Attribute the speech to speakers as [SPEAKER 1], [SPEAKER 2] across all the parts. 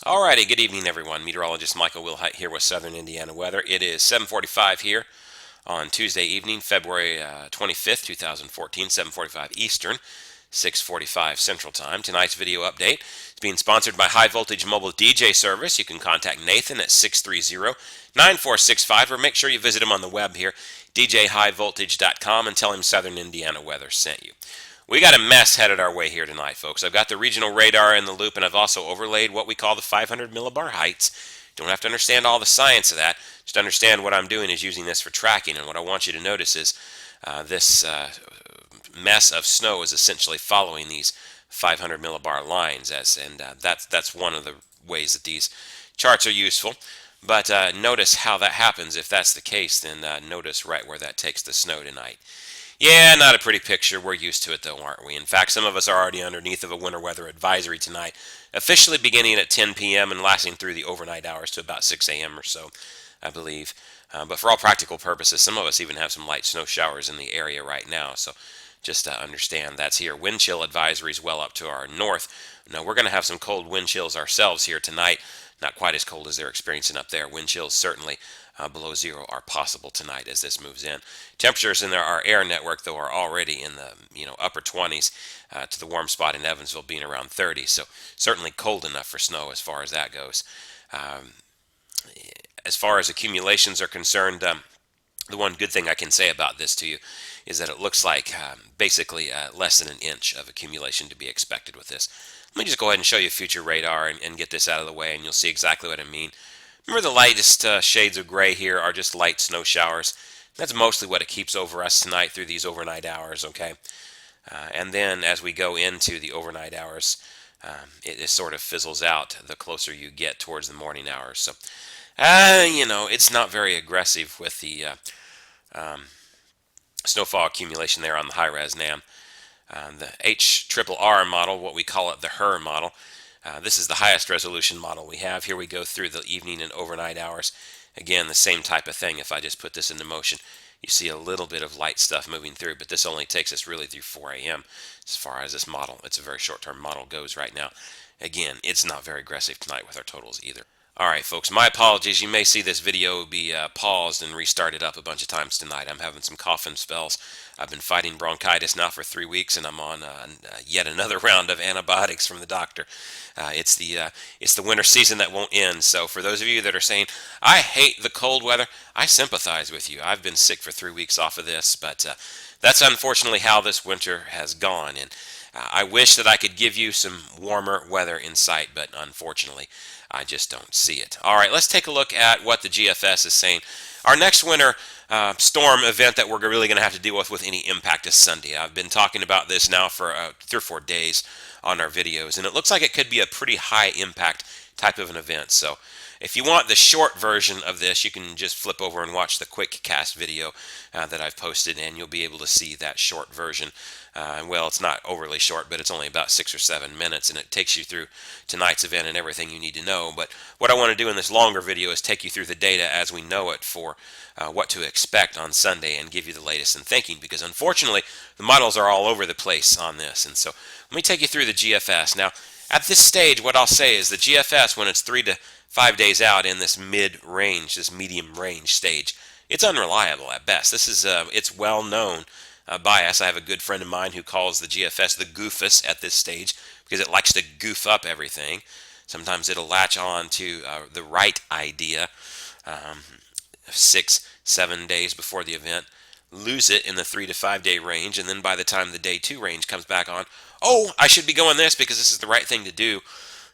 [SPEAKER 1] Alrighty, good evening everyone. Meteorologist Michael Wilhite here with Southern Indiana weather. It is 7:45 here on Tuesday evening, February 25th, 2014, 7:45 Eastern, 6:45 Central Time. Tonight's video update is being sponsored by High Voltage Mobile DJ Service. You can contact Nathan at 630-9465 or make sure you visit him on the web here, djhighvoltage.com, and tell him Southern Indiana weather sent you. We got a mess headed our way here tonight, folks. I've got the regional radar in the loop, and I've also overlaid what we call the 500 millibar heights. Don't have to understand all the science of that. Just understand what I'm doing is using this for tracking, and what I want you to notice is this mess of snow is essentially following these 500 millibar lines, and that's one of the ways that these charts are useful. But notice how that happens. If that's the case, then notice right where that takes the snow tonight. Yeah, not a pretty picture. We're used to it though, aren't we? In fact, some of us are already underneath of a winter weather advisory tonight, officially beginning at 10 p.m. and lasting through the overnight hours to about 6 a.m. or so, I believe. But for all practical purposes, some of us even have some light snow showers in the area right now, so just to understand that's here. Wind chill advisories well up to our north. Now, we're going to have some cold wind chills ourselves here tonight. Not quite as cold as they're experiencing up there. Wind chills certainly below zero are possible tonight as this moves in. Temperatures in our air network, though, are already in the upper 20s to the warm spot in Evansville being around 30. So certainly cold enough for snow as far as that goes. As far as accumulations are concerned, the one good thing I can say about this to you is that it looks like basically less than an inch of accumulation to be expected with this. Let me just go ahead and show you future radar and get this out of the way, and you'll see exactly what I mean. Remember, the lightest shades of gray here are just light snow showers. That's mostly what it keeps over us tonight through these overnight hours, okay? And then as we go into the overnight hours, it sort of fizzles out the closer you get towards the morning hours. So, it's not very aggressive with the snowfall accumulation there on the high-res NAM. The HRRR model, what we call it the HRRR model, this is the highest resolution model we have. Here we go through the evening and overnight hours. Again, the same type of thing. If I just put this into motion, you see a little bit of light stuff moving through, but this only takes us really through 4 a.m. as far as this model. It's a very short-term model goes right now. Again, it's not very aggressive tonight with our totals either. Alright folks, my apologies. You may see this video be paused and restarted up a bunch of times tonight. I'm having some coughing spells. I've been fighting bronchitis now for 3 weeks, and I'm on yet another round of antibiotics from the doctor. It's the winter season that won't end. So for those of you that are saying, I hate the cold weather, I sympathize with you. I've been sick for 3 weeks off of this, but that's unfortunately how this winter has gone. And I wish that I could give you some warmer weather in sight, but unfortunately, I just don't see it. All right, let's take a look at what the GFS is saying. Our next winter storm event that we're really going to have to deal with any impact is Sunday. I've been talking about this now for 3 or 4 days on our videos, and it looks like it could be a pretty high impact type of an event. So if you want the short version of this, you can just flip over and watch the quick cast video that I've posted, and you'll be able to see that short version. Well, it's not overly short, but it's only about 6 or 7 minutes, and it takes you through tonight's event and everything you need to know. But what I want to do in this longer video is take you through the data as we know it for what to expect on Sunday and give you the latest in thinking, because unfortunately the models are all over the place on this. And so let me take you through the GFS. Now, at this stage, what I'll say is the GFS, when it's 3 to 5 days out in this mid-range, this medium-range stage, it's unreliable at best. This is it's well known bias. I have a good friend of mine who calls the GFS the goofus at this stage because it likes to goof up everything. Sometimes it'll latch on to the right idea 6, 7 days before the event, lose it in the 3 to 5 day range, and then by the time the day 2 range comes back on, oh, I should be going this because this is the right thing to do.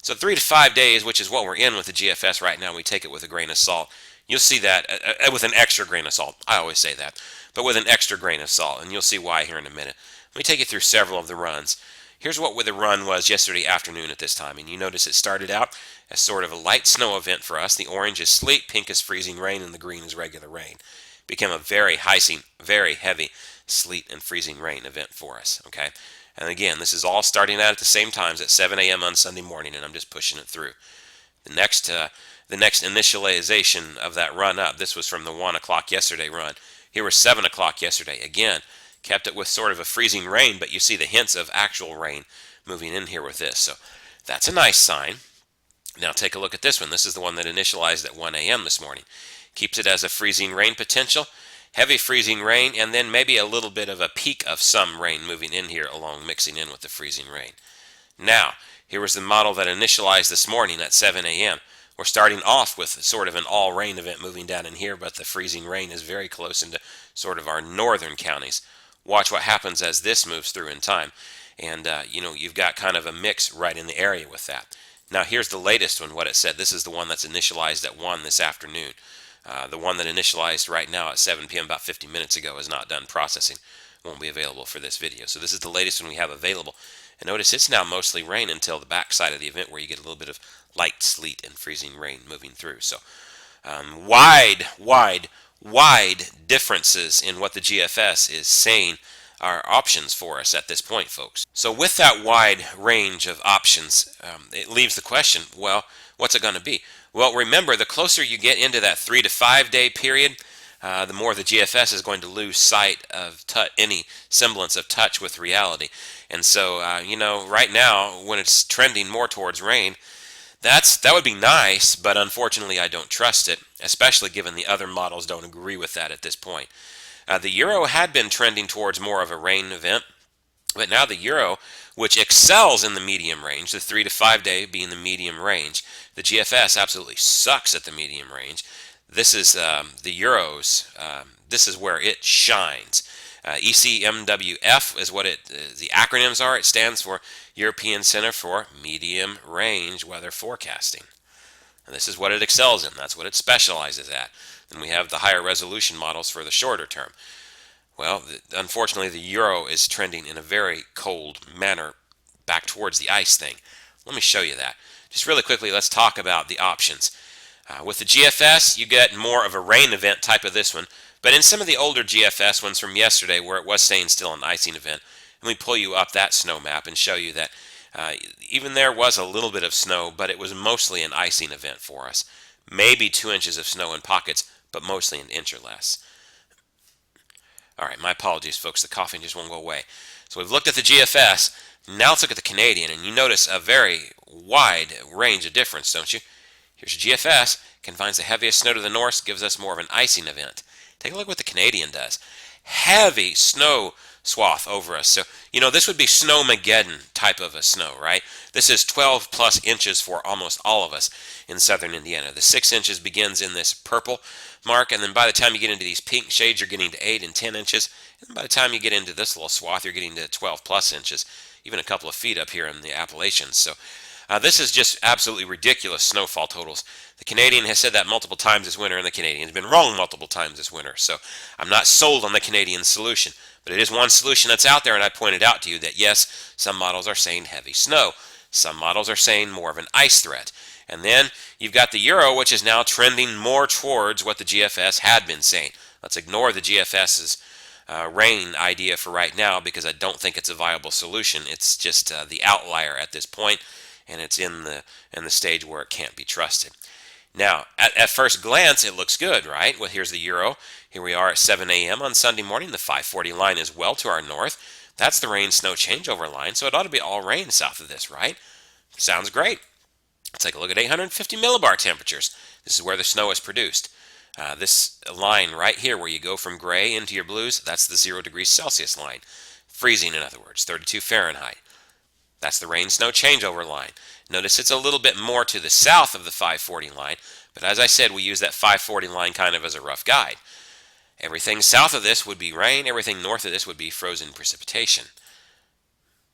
[SPEAKER 1] So 3 to 5 days, which is what we're in with the GFS right now, we take it with a grain of salt. You'll see that with an extra grain of salt. I always say that, but with an extra grain of salt, and you'll see why here in a minute. Let me take you through several of the runs. Here's what the run was yesterday afternoon at this time, and you notice it started out as sort of a light snow event for us. The orange is sleet, pink is freezing rain, and the green is regular rain. It became a very very heavy sleet and freezing rain event for us, okay? And again, this is all starting out at the same times at 7 a.m. on Sunday morning, and I'm just pushing it through. The next initialization of that run up, this was from the 1 o'clock yesterday run. Here was 7 o'clock yesterday. Again, kept it with sort of a freezing rain, but you see the hints of actual rain moving in here with this. So that's a nice sign. Now take a look at this one. This is the one that initialized at 1 a.m. this morning. Keeps it as a freezing rain potential, heavy freezing rain, and then maybe a little bit of a peak of some rain moving in here along, mixing in with the freezing rain. Now, here was the model that initialized this morning at 7 a.m. We're starting off with sort of an all rain event moving down in here, but the freezing rain is very close into sort of our northern counties. Watch what happens as this moves through in time. And, you've got kind of a mix right in the area with that. Now, here's the latest one, what it said. This is the one that's initialized at 1 this afternoon. The one that initialized right now at 7 p.m. about 50 minutes ago is not done processing. Won't be available for this video. So this is the latest one we have available. And notice it's now mostly rain until the backside of the event where you get a little bit of light sleet and freezing rain moving through. So wide differences in what the GFS is saying are options for us at this point, folks. So with that wide range of options, it leaves the question, well, what's it going to be? Well, remember, the closer you get into that 3 to 5 day period, the more the GFS is going to lose sight of any semblance of touch with reality. And so, right now, when it's trending more towards rain, that would be nice, but unfortunately I don't trust it, especially given the other models don't agree with that at this point. The Euro had been trending towards more of a rain event, but now the Euro, which excels in the medium range, the 3 to 5 day being the medium range, the GFS absolutely sucks at the medium range. This is the Euro's, this is where it shines. ECMWF is what the acronyms are. It stands for European Center for Medium Range Weather Forecasting. And this is what it excels in. That's what it specializes at. Then we have the higher resolution models for the shorter term. Well, unfortunately, the Euro is trending in a very cold manner back towards the ice thing. Let me show you that. Just really quickly, let's talk about the options. With the GFS, you get more of a rain event type of this one. But in some of the older GFS ones from yesterday where it was staying still an icing event, let me pull you up that snow map and show you that even there was a little bit of snow, but it was mostly an icing event for us. Maybe 2 inches of snow in pockets, but mostly an inch or less. All right, my apologies, folks. The coughing just won't go away. So we've looked at the GFS. Now let's look at the Canadian, and you notice a very wide range of difference, don't you? Here's your GFS. Confines the heaviest snow to the north, gives us more of an icing event. Take a look at what the Canadian does. Heavy snow swath over us. So, this would be snowmageddon type of a snow, right? This is 12 plus inches for almost all of us in southern Indiana. The 6 inches begins in this purple mark, and then by the time you get into these pink shades, you're getting to 8 and 10 inches. And by the time you get into this little swath, you're getting to 12 plus inches, even a couple of feet up here in the Appalachians. So this is just absolutely ridiculous snowfall totals. The Canadian has said that multiple times this winter, and the Canadian's been wrong multiple times this winter. So I'm not sold on the Canadian solution, but it is one solution that's out there, and I pointed out to you that yes, some models are saying heavy snow. Some models are saying more of an ice threat. And then you've got the Euro, which is now trending more towards what the GFS had been saying. Let's ignore the GFS's rain idea for right now because I don't think it's a viable solution. It's just the outlier at this point, and it's in the stage where it can't be trusted. Now, at first glance, it looks good, right? Well, here's the Euro. Here we are at 7 a.m. on Sunday morning. The 540 line is well to our north. That's the rain-snow changeover line, so it ought to be all rain south of this, right? Sounds great. Let's take a look at 850 millibar temperatures. This is where the snow is produced. This line right here where you go from gray into your blues, that's the 0 degrees Celsius line. Freezing, in other words, 32 Fahrenheit. That's the rain-snow changeover line. Notice it's a little bit more to the south of the 540 line, but as I said, we use that 540 line kind of as a rough guide. Everything south of this would be rain. Everything north of this would be frozen precipitation.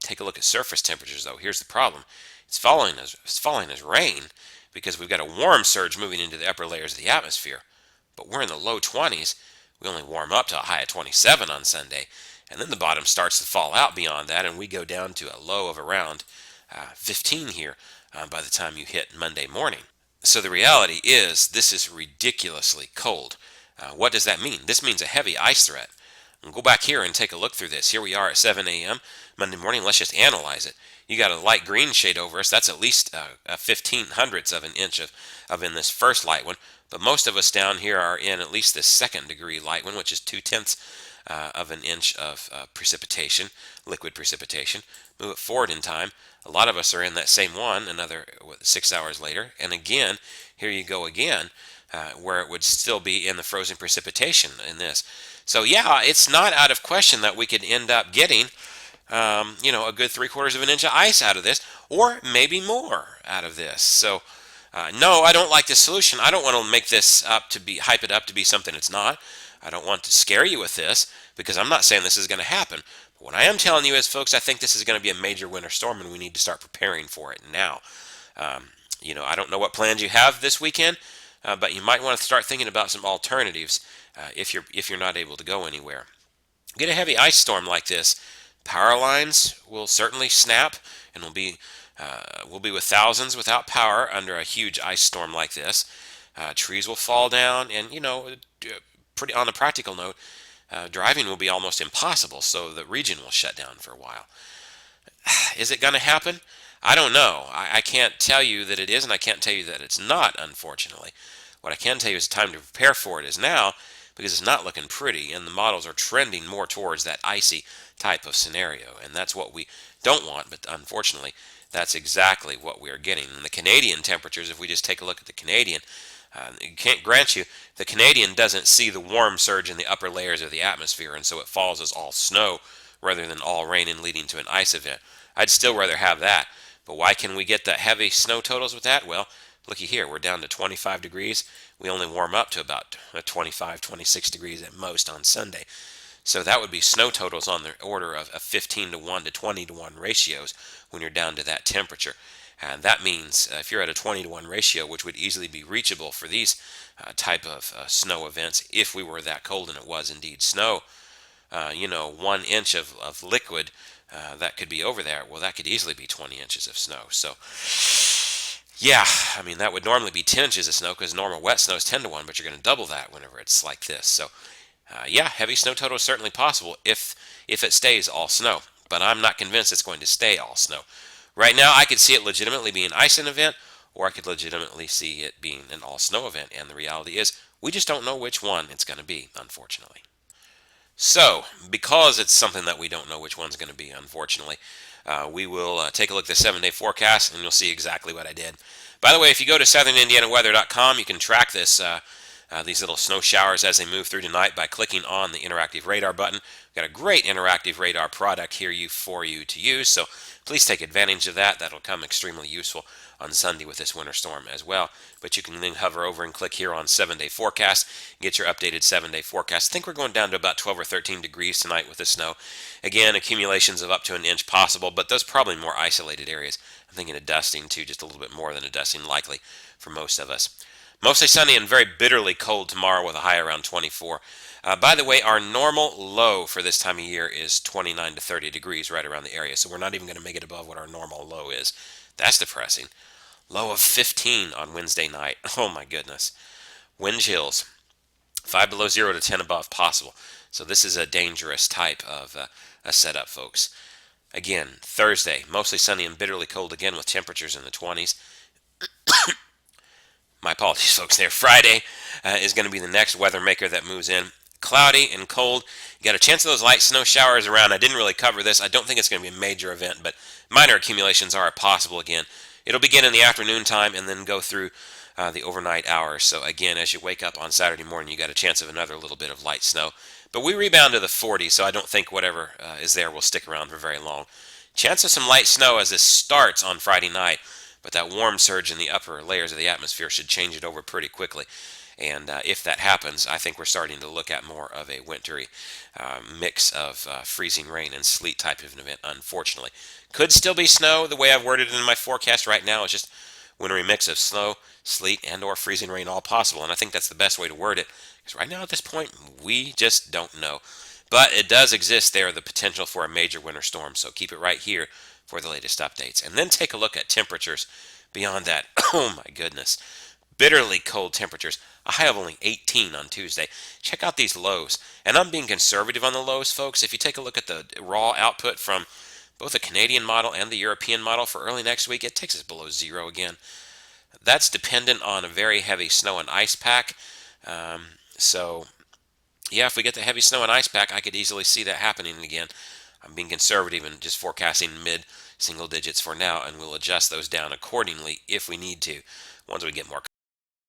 [SPEAKER 1] Take a look at surface temperatures, though. Here's the problem. It's falling as rain because we've got a warm surge moving into the upper layers of the atmosphere. But we're in the low 20s. We only warm up to a high of 27 on Sunday. And then the bottom starts to fall out beyond that, and we go down to a low of around 15 here by the time you hit Monday morning. So the reality is this is ridiculously cold. What does that mean? This means a heavy ice threat. And go back here and take a look through this. Here we are at 7 a.m. Monday morning. Let's just analyze it. You got a light green shade over us. That's at least a 15/100ths of an inch of in this first light one. But most of us down here are in at least the second degree light one, which is 2/10 of an inch of precipitation, liquid precipitation. Move it forward in time. A lot of us are in that same one, another 6 hours later. And again, here you go again, where it would still be in the frozen precipitation in this. So yeah, it's not out of question that we could end up getting, a good 3/4 of an inch of ice out of this, or maybe more out of this. So no, I don't like this solution. I don't want to make this hype it up to be something it's not. I don't want to scare you with this, because I'm not saying this is going to happen. But what I am telling you is, folks, I think this is going to be a major winter storm, and we need to start preparing for it now. I don't know what plans you have this weekend, but you might want to start thinking about some alternatives if you're not able to go anywhere. Get a heavy ice storm like this, power lines will certainly snap, and we'll be with thousands without power under a huge ice storm like this. Trees will fall down, and pretty on a practical note, driving will be almost impossible, so the region will shut down for a while. Is it going to happen? I don't know. I can't tell you that it is, and I can't tell you that it's not, unfortunately. What I can tell you is time to prepare for it is now, because it's not looking pretty, and the models are trending more towards that icy type of scenario, and that's what we don't want, but unfortunately, that's exactly what we are getting. And the Canadian temperatures, if we just take a look at the Canadian, can't grant you, the Canadian doesn't see the warm surge in the upper layers of the atmosphere, and so it falls as all snow rather than all rain and leading to an ice event. I'd still rather have that. But why can we get the heavy snow totals with that? Well, looky here, we're down to 25 degrees. We only warm up to about 25, 26 degrees at most on Sunday. So that would be snow totals on the order of 15-1 to 20-1 ratios when you're down to that temperature. And that means if you're at a 20-1 ratio, which would easily be reachable for these type of snow events, if we were that cold and it was indeed snow, 1 inch of liquid that could be over there. Well, that could easily be 20 inches of snow. So, yeah, I mean, that would normally be 10 inches of snow, because normal wet snow is 10-1, but you're going to double that whenever it's like this. So, yeah, heavy snow total is certainly possible if it stays all snow. But I'm not convinced it's going to stay all snow. Right now, I could see it legitimately being an icing event, or I could legitimately see it being an all snow event. And the reality is, we just don't know which one it's going to be, unfortunately. So, because it's something that we don't know which one's going to be, unfortunately, we will take a look at the 7-day forecast, and you'll see exactly what I did. By the way, if you go to southernindianaweather.com, you can track these little snow showers as they move through tonight by clicking on the interactive radar button. We've got a great interactive radar product here for you to use, so please take advantage of that. That'll come extremely useful on Sunday with this winter storm as well. But you can then hover over and click here on 7-day forecast, get your updated 7-day forecast. I think we're going down to about 12 or 13 degrees tonight with the snow. Again, accumulations of up to an inch possible, but those probably more isolated areas. I'm thinking a dusting too, just a little bit more than a dusting likely for most of us. Mostly sunny and very bitterly cold tomorrow with a high around 24. By the way, our normal low for this time of year is 29 to 30 degrees right around the area, so we're not even going to make it above what our normal low is. That's depressing. Low of 15 on Wednesday night. Oh my goodness. Wind chills. 5 below 0 to 10 above possible. So this is a dangerous type of a setup, folks. Again, Thursday, mostly sunny and bitterly cold again with temperatures in the 20s. My apologies, folks, there. Friday is going to be the next weather maker that moves in. Cloudy and cold. You got a chance of those light snow showers around. I didn't really cover this. I don't think it's going to be a major event, but minor accumulations are possible again. It'll begin in the afternoon time and then go through the overnight hours. So again, as you wake up on Saturday morning, you got a chance of another little bit of light snow. But we rebound to the 40s, so I don't think whatever is there will stick around for very long. Chance of some light snow as this starts on Friday night, but that warm surge in the upper layers of the atmosphere should change it over pretty quickly. And if that happens, I think we're starting to look at more of a wintry mix of freezing rain and sleet type of an event, unfortunately. Could still be snow. The way I've worded it in my forecast right now is just wintry mix of snow, sleet, and or freezing rain all possible. And I think that's the best way to word it, because right now at this point, we just don't know. But it does exist there, the potential for a major winter storm. So keep it right here for the latest updates. And then take a look at temperatures beyond that. Oh my goodness. bitterly cold temperatures, a high of only 18 on Tuesday. Check out these lows. And I'm being conservative on the lows, folks. If you take a look at the raw output from both the Canadian model and the European model for early next week, it takes us below zero again. That's dependent on a very heavy snow and ice pack. So, yeah, if we get the heavy snow and ice pack, I could easily see that happening again. I'm being conservative and just forecasting mid single digits for now, and we'll adjust those down accordingly if we need to once we get more